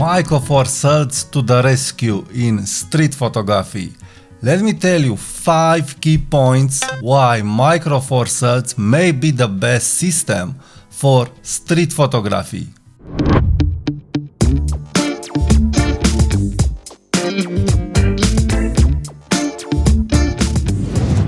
Micro Four Thirds to the rescue in street photography. Let me tell you 5 key points why Micro Four Thirds may be the best system for street photography.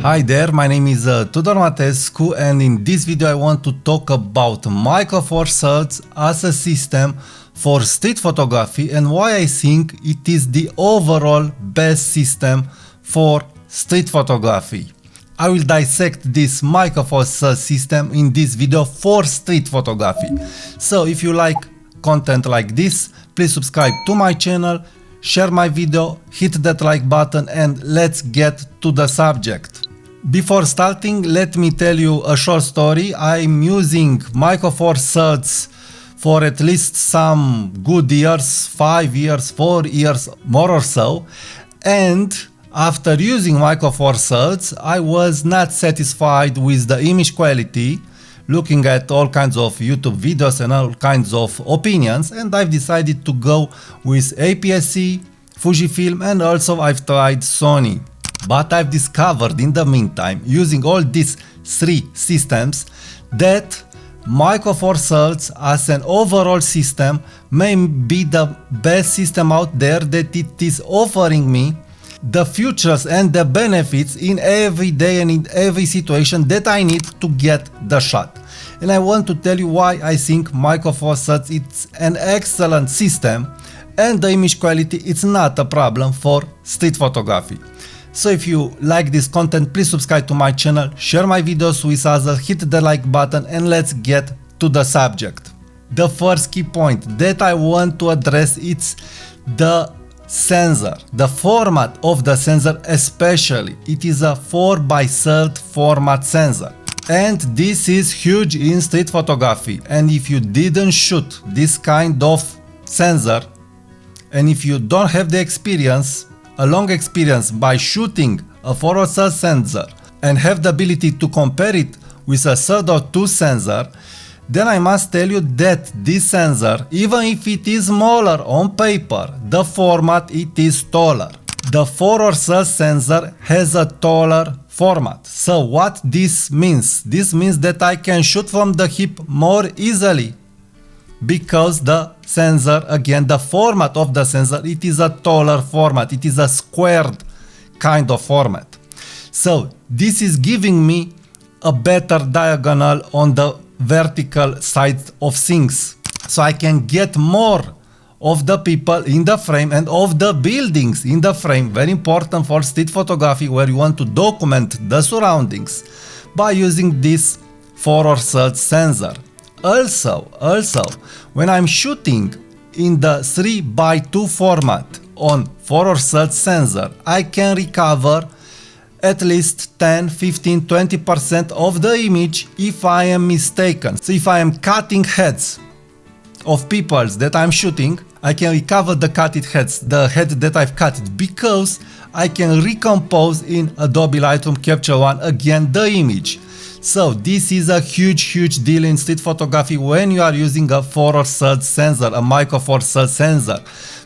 Hi there, my name is Tudor Matescu, and in this video I want to talk about Micro Four Thirds as a system for street photography and why I think it is the overall best system for street photography. I will dissect this Micro Four Thirds system in this video for street photography. So if you like content like this, please subscribe to my channel, share my video, hit that like button, and let's get to the subject. Before starting, let me tell you a short story. I'm using Micro Four Thirds for at least some good years, 5 years, 4 years, more or so. And after using Micro Four Thirds, I was not satisfied with the image quality, looking at all kinds of YouTube videos and all kinds of opinions, and I've decided to go with APS-C, Fujifilm, and also I've tried Sony. But I've discovered in the meantime, using all these 3 systems, that Micro Four Thirds as an overall system may be the best system out there, that it is offering me the features and the benefits in every day and in every situation that I need to get the shot. And I want to tell you why I think Micro Four Thirds it's an excellent system, and the image quality it's not a problem for street photography. So if you like this content, please subscribe to my channel, share my videos with others, hit the like button, and let's get to the subject. The first key point that I want to address is the sensor, the format of the sensor especially. It is a 4x3 format sensor. And this is huge in street photography. And if you didn't shoot this kind of sensor, and if you don't have the experience, a long experience by shooting a 4x3 sensor and have the ability to compare it with a 3.2 sensor, then I must tell you that this sensor, even if it is smaller on paper, the format it is taller. The 4x3 sensor has a taller format. So what this means? This means that I can shoot from the hip more easily, because the sensor, again, the format of the sensor, it is a taller format, it is a squared kind of format. So this is giving me a better diagonal on the vertical side of things, so I can get more of the people in the frame and of the buildings in the frame. Very important for street photography, where you want to document the surroundings by using this 4x3 sensor. Also, when I'm shooting in the 3x2 format on 4x3 sensor, I can recover at least 10, 15, 20% of the image if I am mistaken. So if I am cutting heads of people that I'm shooting, I can recover the cutted heads, the head that I've cut, because I can recompose in Adobe Lightroom Capture One again the image. So this is a huge deal in street photography when you are using a 4x3 sensor, a Micro Four Thirds sensor,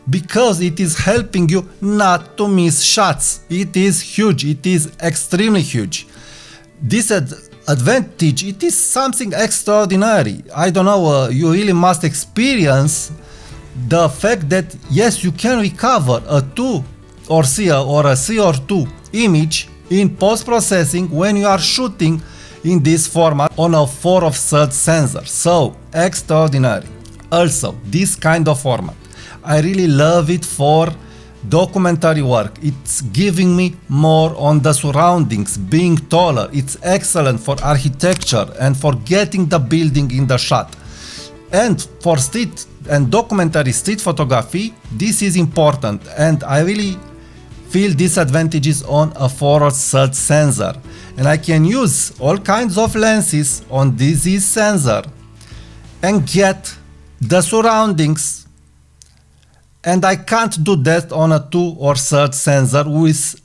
because it is helping you not to miss shots. It is huge, it is extremely huge. This advantage, it is something extraordinary. I don't know, you really must experience the fact that yes, you can recover a 2 or 3 or a 3 or 2 image in post-processing when you are shooting in this format on a 4x3 sensor. So extraordinary. Also, this kind of format, I really love it for documentary work. It's giving me more on the surroundings, being taller. It's excellent for architecture and for getting the building in the shot. And for street and documentary street photography, this is important, and I really feel disadvantages on a 4x3 sensor. And I can use all kinds of lenses on this sensor and get the surroundings, and I can't do that on a 2 or 3 sensor with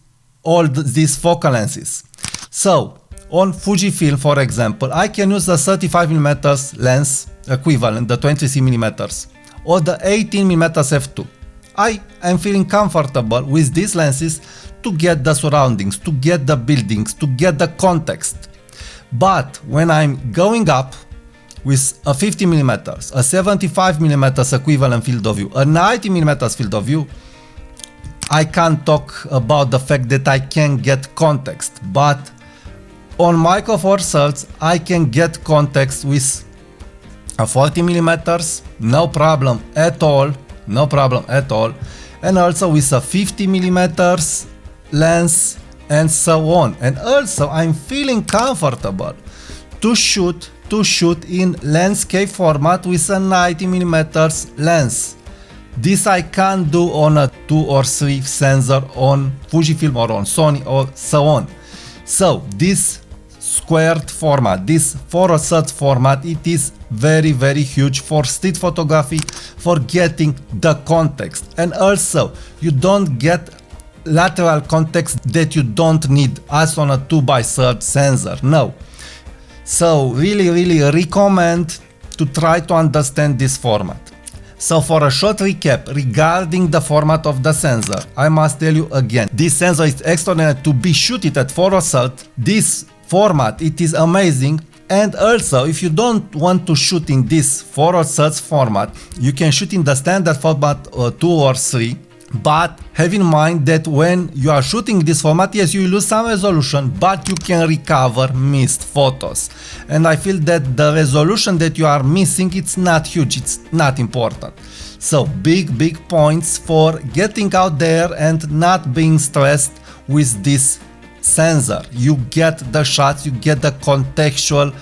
all these focal lenses. So on Fujifilm, for example, I can use a 35mm lens equivalent, the 23mm, or the 18mm f2. I am feeling comfortable with these lenses to get the surroundings, to get the buildings, to get the context. But when I'm going up with a 50mm, a 75mm equivalent field of view, a 90mm field of view, I can't talk about the fact that I can get context. But on Micro Four Thirds, I can get context with a 40mm, no problem at all, no problem at all, and also with a 50mm lens and so on. And also I'm feeling comfortable to shoot in landscape format with a 90mm lens. This I can't do on a 2 or 3 sensor on Fujifilm or on Sony or so on. So this squared format, this 4:3 format, it is very huge for street photography, for getting the context. And also you don't get lateral context that you don't need as on a 2x3 sensor, no. So really recommend to try to understand this format. So for a short recap regarding the format of the sensor, I must tell you again, this sensor is extraordinary to be shooted at 4:3. This format, it is amazing. And also, if you don't want to shoot in this 4:3 format, you can shoot in the standard format 2 or 3. But have in mind that when you are shooting this format, yes, you lose some resolution, but you can recover missed photos. And I feel that the resolution that you are missing, it's not huge, it's not important. So big points for getting out there and not being stressed with this sensor. You get the shots, you get the contextual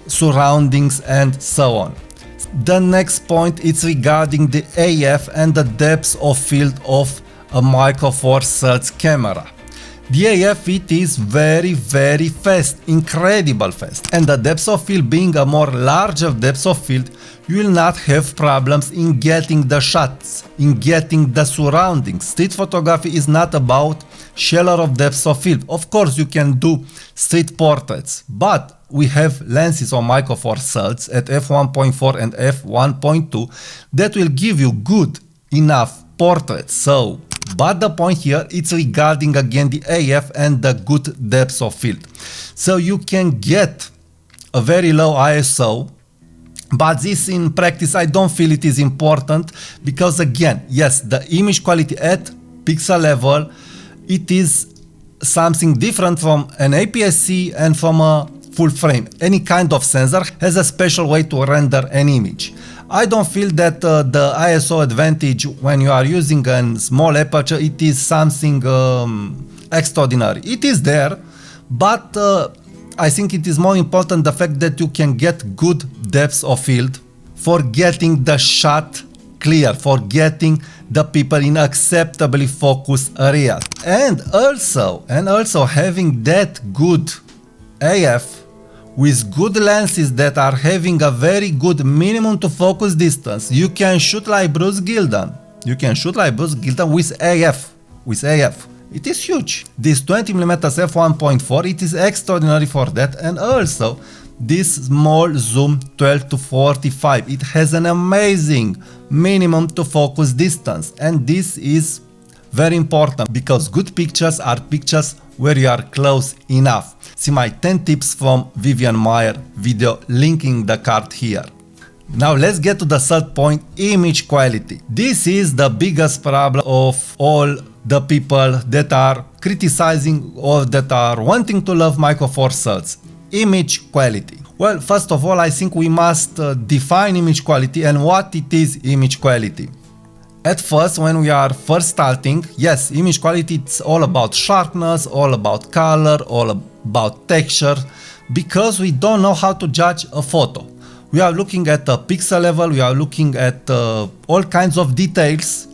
surroundings and so on. The next point is regarding the AF and the depth of field of a Micro Four Thirds camera. The AF, it is very fast, incredible fast. And the depth of field being a more larger depth of field, you will not have problems in getting the shots, in getting the surroundings. Street photography is not about shallow of depth of field. Of course, you can do street portraits, but we have lenses on Micro Four Thirds at f1.4 and f1.2 that will give you good enough portraits. So, but the point here is regarding again the AF and the good depth of field. So you can get a very low ISO, but this in practice I don't feel it is important, because again, yes, the image quality at pixel level, it is something different from an APS-C and from a full frame. Any kind of sensor has a special way to render an image. I don't feel that the ISO advantage when you are using a small aperture, it is something extraordinary. It is there, but I think it is more important the fact that you can get good depth of field for getting the shot clear, for getting the people in acceptably focused areas. And also having that good AF with good lenses that are having a very good minimum to focus distance, you can shoot like Bruce Gilden. You can shoot like Bruce Gilden with AF. With AF. It is huge. This 20mm f1.4, it is extraordinary for that. And also this small zoom 12 to 45, it has an amazing minimum to focus distance. And this is very important, because good pictures are pictures where you are close enough. See my 10 tips from Vivian Meyer video, linking the card here. Now let's get to the third point, image quality. This is the biggest problem of all the people that are criticizing or that are wanting to love Micro Four Thirds. Image quality. Well, first of all, I think we must define image quality and what it is image quality. At first, when we are first starting, yes, image quality, it's all about sharpness, all about color, all about texture, because we don't know how to judge a photo. We are looking at a pixel level, we are looking at all kinds of details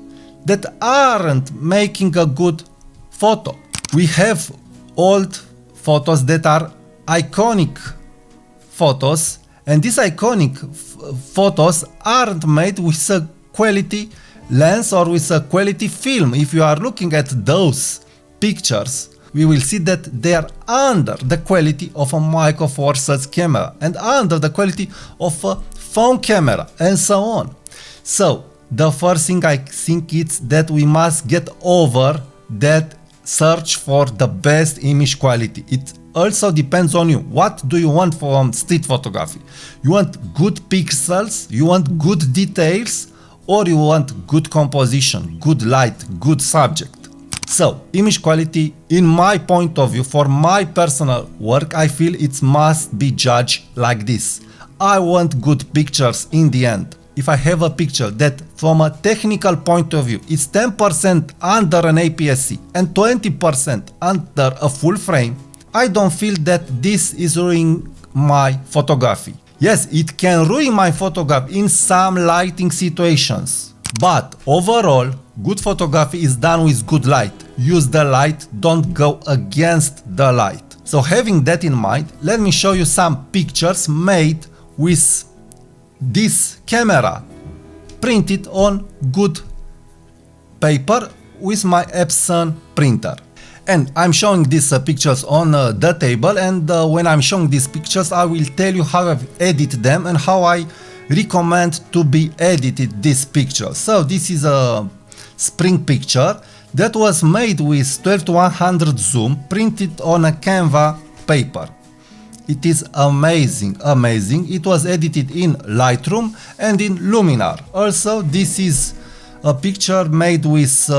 that aren't making a good photo. We have old photos that are iconic photos, and these iconic photos aren't made with a quality lens or with a quality film. If you are looking at those pictures, we will see that they are under the quality of a Micro Four Thirds camera and under the quality of a phone camera and so on. So the first thing I think is that we must get over that search for the best image quality. It also depends on you. What do you want from street photography? You want good pixels, you want good details, or you want good composition, good light, good subject. So, image quality, in my point of view, for my personal work, I feel it must be judged like this. I want good pictures in the end. If I have a picture that from a technical point of view is 10% under an APS-C and 20% under a full frame, I don't feel that this is ruining my photography. Yes, it can ruin my photography in some lighting situations, but overall, good photography is done with good light. Use the light, don't go against the light. So having that in mind, let me show you some pictures made with this camera, printed on good paper with my Epson printer. And I'm showing these pictures on the table, and when I'm showing these pictures, I will tell you how I've edited them and how I recommend to be edited this picture. So this is a spring picture that was made with 12-100 zoom, printed on a Canva paper. It is amazing, amazing. It was edited in Lightroom and in Luminar. Also, this is a picture made with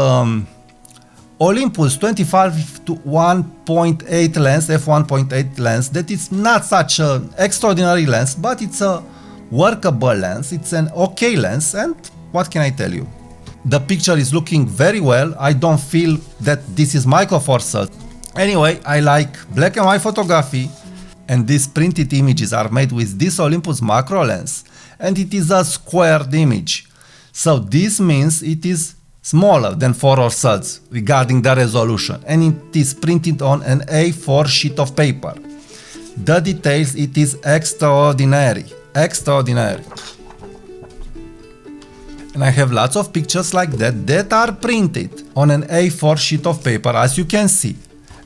Olympus 25-1.8 lens, f1.8 lens. That is not such an extraordinary lens, but it's a workable lens. It's an okay lens, and what can I tell you? The picture is looking very well. I don't feel that this is Micro Four Thirds. Anyway, I like black and white photography, and these printed images are made with this Olympus macro lens, and it is a squared image. So this means it is smaller than 4/3 regarding the resolution, and it is printed on an A4 sheet of paper. The details, it is extraordinary, extraordinary. And I have lots of pictures like that are printed on an A4 sheet of paper, as you can see.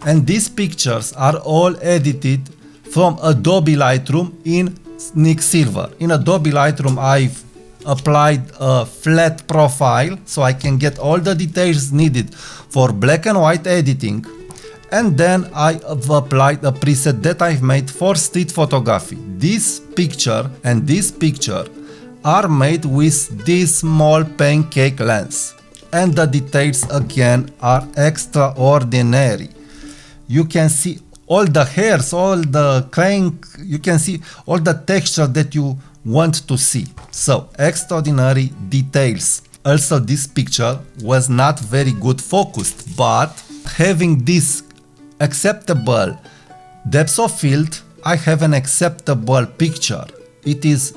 And these pictures are all edited from Adobe Lightroom in Nick Silver. In Adobe Lightroom, I've applied a flat profile so I can get all the details needed for black and white editing. And then I have applied a preset that I've made for street photography. This picture and this picture are made with this small pancake lens. And the details again are extraordinary. You can see all the hairs, all the crank, you can see all the texture that you want to see. So, extraordinary details. Also, this picture was not very good focused, but having this acceptable depth of field, I have an acceptable picture. It is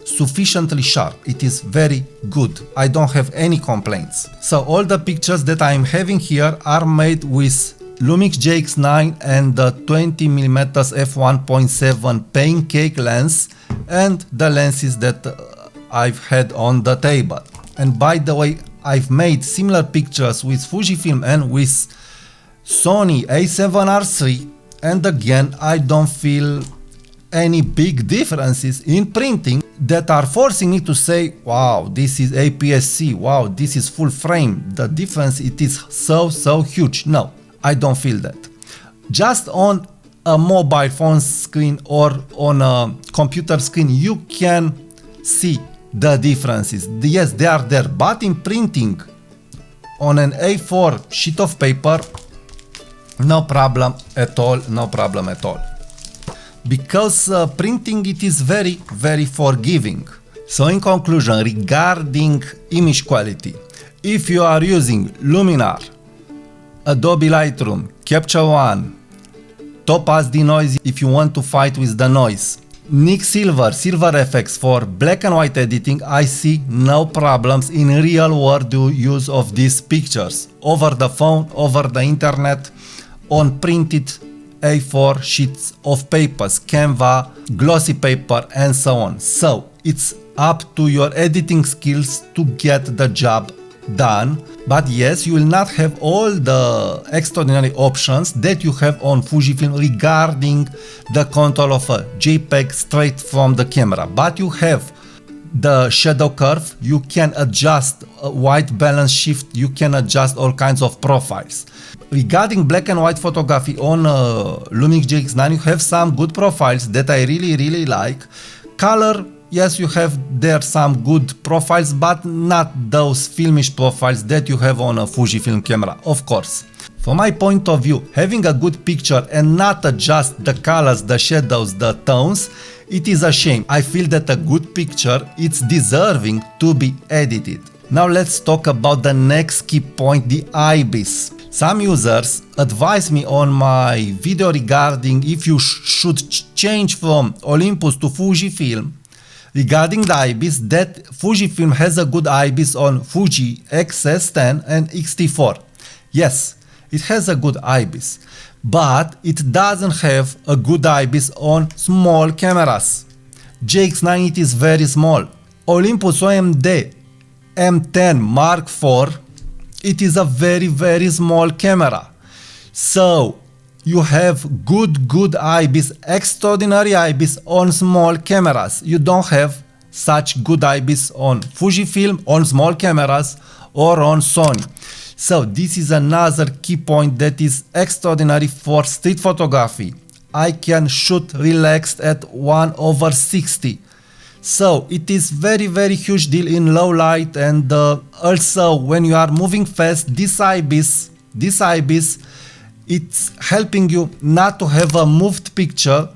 sufficiently sharp. It is very good. I don't have any complaints. So all the pictures that I'm having here are made with Lumix GX9 and the 20mm f1.7 pancake lens and the lenses that I've had on the table. And by the way, I've made similar pictures with Fujifilm and with Sony a7R3, and again I don't feel any big differences in printing that are forcing me to say, wow, this is APS-C, wow, this is full frame, the difference, it is so huge. No, I don't feel that. Just on a mobile phone screen or on a computer screen, you can see the differences. Yes, they are there, but in printing on an A4 sheet of paper, no problem at all, no problem at all. Because printing, it is very forgiving. So in conclusion, regarding image quality, if you are using Luminar, Adobe Lightroom, Capture One, Topaz Denoise if you want to fight with the noise, Nick Silver, Silver FX for black and white editing, I see no problems in real world use of these pictures, over the phone, over the internet, on printed A4 sheets of papers, Canva, glossy paper, and so on. So it's up to your editing skills to get the job done. But yes, you will not have all the extraordinary options that you have on Fujifilm regarding the control of a JPEG straight from the camera. But you have the shadow curve, you can adjust white balance shift, you can adjust all kinds of profiles. Regarding black and white photography on Lumix GX9, you have some good profiles that I really like. Color, yes, you have there some good profiles, but not those filmish profiles that you have on a Fujifilm camera, of course. From my point of view, having a good picture and not adjust the colors, the shadows, the tones, it is a shame. I feel that a good picture, it's deserving to be edited. Now let's talk about the next key point, the IBIS. Some users advise me on my video regarding if you should change from Olympus to Fujifilm. Regarding the IBIS, that Fujifilm has a good IBIS on Fuji X-S10 and X-T4. Yes, it has a good IBIS, but it doesn't have a good IBIS on small cameras. GX9 it is very small. Olympus OMD M10 Mark IV, it is a very small camera. So you have good IBIS, extraordinary IBIS on small cameras. You don't have such good IBIS on Fujifilm, on small cameras, or on Sony. So this is another key point that is extraordinary for street photography. I can shoot relaxed at 1/60. So it is very huge deal in low light, and also when you are moving fast, this IBIS, it's helping you not to have a moved picture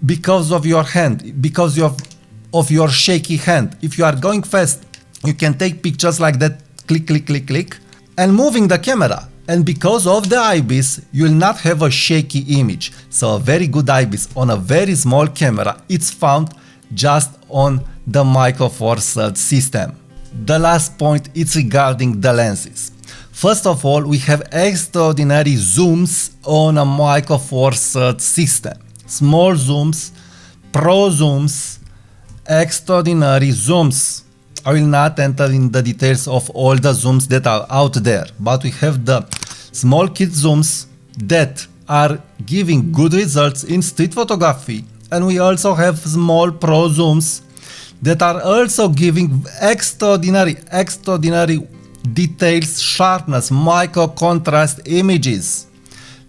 because of your hand, because of your shaky hand. If you are going fast, you can take pictures like that, click, and moving the camera. And because of the IBIS, you will not have a shaky image. So a very good IBIS on a very small camera, it's found just on the Micro Four Thirds system. The last point is regarding the lenses. First of all, we have extraordinary zooms on a Micro Four Thirds system. Small zooms, pro zooms, extraordinary zooms. I will not enter in the details of all the zooms that are out there, but we have the small kit zooms that are giving good results in street photography, and we also have small pro zooms that are also giving extraordinary details, sharpness, micro contrast images.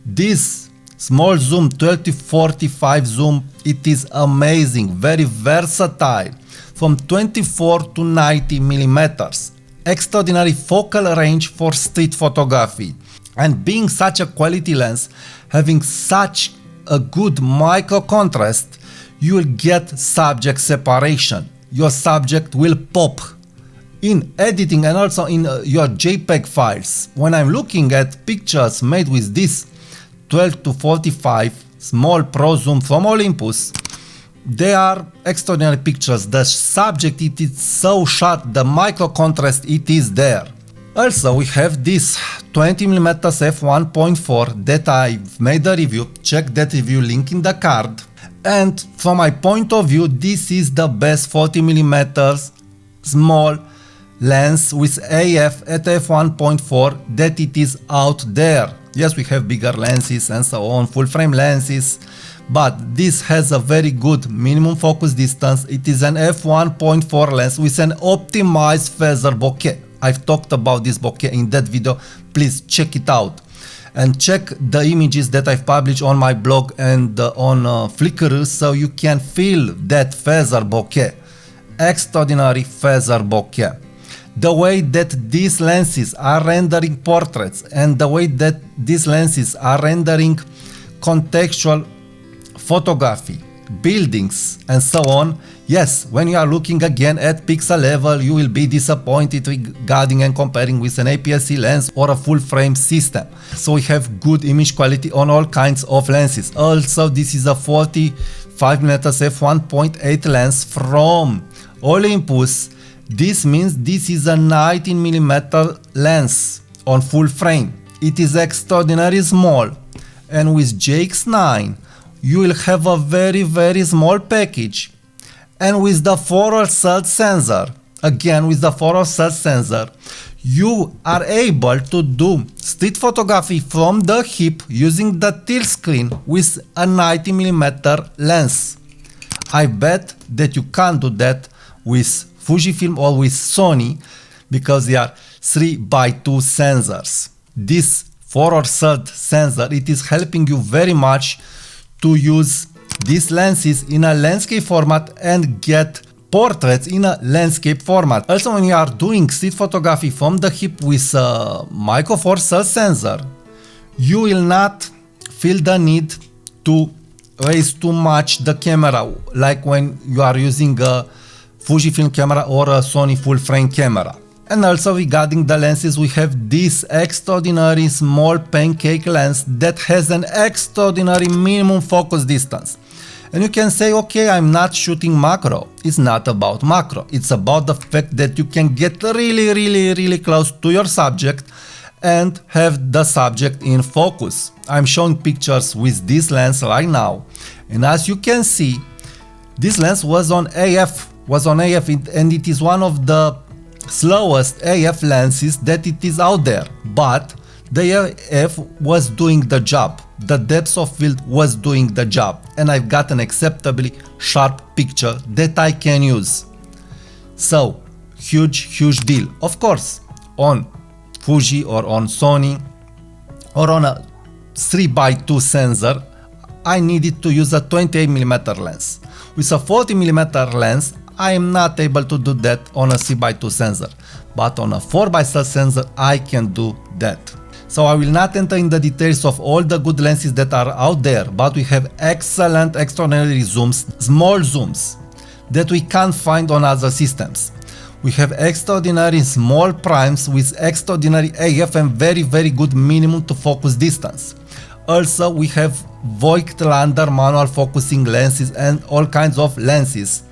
This small zoom, 12 to 45 zoom, it is amazing, very versatile, from 24 to 90 millimeters. Extraordinary focal range for street photography. And being such a quality lens, having such a good micro contrast, you will get subject separation. Your subject will pop in editing and also in your JPEG files. When I'm looking at pictures made with this 12 to 45 small pro zoom from Olympus, they are extraordinary pictures. The subject, it is so sharp, the micro contrast, it is there. Also, we have this 20mm f1.4 that I've made a review. Check that review, link in the card. And from my point of view, this is the best 40mm small lens with AF at f1.4 that it is out there. Yes, we have bigger lenses and so on, full frame lenses, but this has a very good minimum focus distance. It is an f1.4 lens with an optimized feather bokeh. I've talked about this bokeh in that video, please check it out. And check the images that I've published on my blog and on Flickr, so you can feel that feather bokeh. Extraordinary feather bokeh. The way that these lenses are rendering portraits and the way that these lenses are rendering contextual photography, buildings and so on. Yes, when you are looking again at pixel level, you will be disappointed regarding and comparing with an APS-C lens or a full frame system. So we have good image quality on all kinds of lenses. Also, this is a 45mm f1.8 lens from Olympus. This means this is a 19mm lens on full frame. It is extraordinarily small, and with GX9 you will have a very small package. And with the forward third sensor, again with the forward third sensor, you are able to do street photography from the hip using the tilt screen with a 90mm lens. I bet that you can't do that with Fujifilm or with Sony, because they are 3x2 sensors. This forward third sensor, it is helping you very much to use these lenses in a landscape format and get portraits in a landscape format. Also, when you are doing street photography from the hip with a Micro Four Thirds sensor, you will not feel the need to raise too much the camera, like when you are using a Fujifilm camera or a Sony full frame camera. And also regarding the lenses, we have this extraordinary small pancake lens that has an extraordinary minimum focus distance. And you can say, okay, I'm not shooting macro. It's not about macro. It's about the fact that you can get really close to your subject and have the subject in focus. I'm showing pictures with this lens right now. And as you can see, this lens was on AF, and it is one of the slowest AF lenses that it is out there, but the AF was doing the job. The depth of field was doing the job, and I've got an acceptably sharp picture that I can use. So, huge deal. Of course, on Fuji or on Sony or on a 3x2 sensor, I needed to use a 28mm lens. With a 40mm lens, I am not able to do that on a 3x2 sensor, but on a 4x3 sensor I can do that. So I will not enter in the details of all the good lenses that are out there, but we have excellent extraordinary zooms, small zooms, that we can't find on other systems. We have extraordinary small primes with extraordinary AF and very good minimum to focus distance. Also, we have Voigtlander manual focusing lenses and all kinds of lenses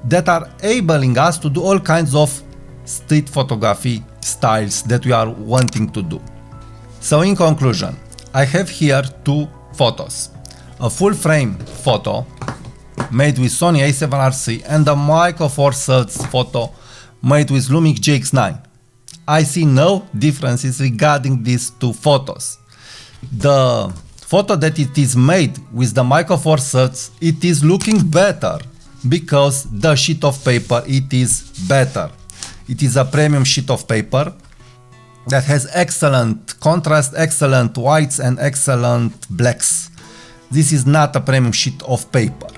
that are enabling us to do all kinds of street photography styles that we are wanting to do. So in conclusion, I have here two photos. A full frame photo made with Sony a7R3 and a Micro Four Thirds photo made with Lumix GX9. I see no differences regarding these two photos. The photo that it is made with the Micro Four Thirds, it is looking better because the sheet of paper, it is better. It is a premium sheet of paper that has excellent contrast, excellent whites and excellent blacks. This is not a premium sheet of paper.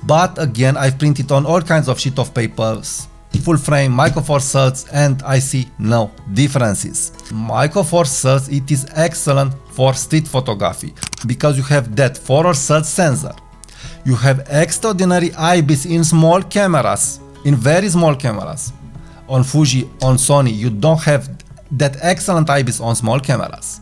But again, I've printed on all kinds of sheet of papers, full frame, Micro Four Thirds, and I see no differences. Micro Four Thirds, it is excellent for street photography because you have that forward third sensor. You have extraordinary IBIS in small cameras, in very small cameras. On Fuji, on Sony, you don't have that excellent IBIS on small cameras.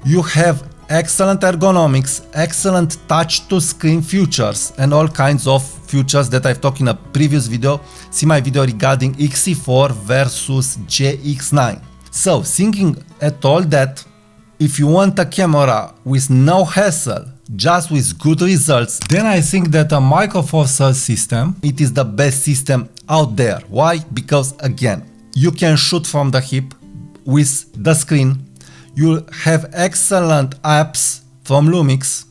You have excellent ergonomics, excellent touch-to-screen features, and all kinds of features that I've talked in a previous video. See my video regarding XC4 versus GX9. So, thinking at all that, if you want a camera with no hassle, just with good results, then I think that a Micro Four Thirds system, it is the best system out there. Why? Because again, you can shoot from the hip with the screen. You have excellent apps from Lumix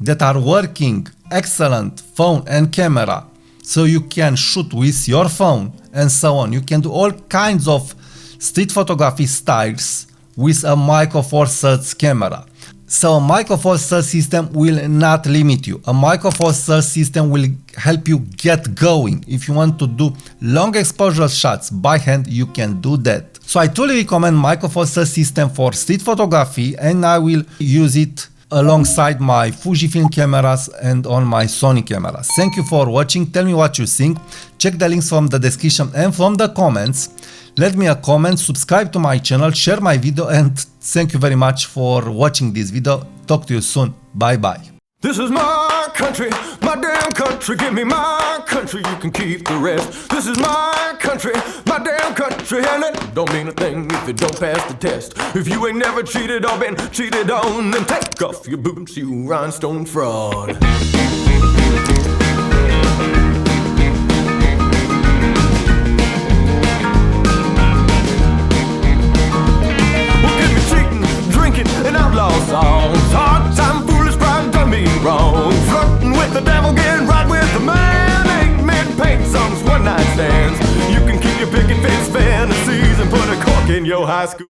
that are working excellent phone and camera, so you can shoot with your phone and so on. You can do all kinds of street photography styles with a Micro Four Thirds camera. So a Micro Four Thirds system will not limit you. A Micro Four Thirds system will help you get going. If you want to do long exposure shots by hand, you can do that. So I truly recommend Micro Four Thirds system for street photography, and I will use it alongside my Fujifilm cameras and on my Sony cameras. Thank you for watching. Tell me what you think. Check the links from the description and from the comments. Let me a comment, subscribe to my channel, share my video, and thank you very much for watching this video. Talk to you soon. Bye bye. This is my country, my damn country. Give me my country, you can keep the rest. This is my country, my damn country. And it don't mean a thing if you don't pass the test. If you ain't never cheated or been cheated on, then take off your boots, you rhinestone fraud. And outlaw songs, hard time, foolish pride done me wrong. Flirting with the devil, getting right with the man. Ain't men paint songs, one night stands. You in your high school.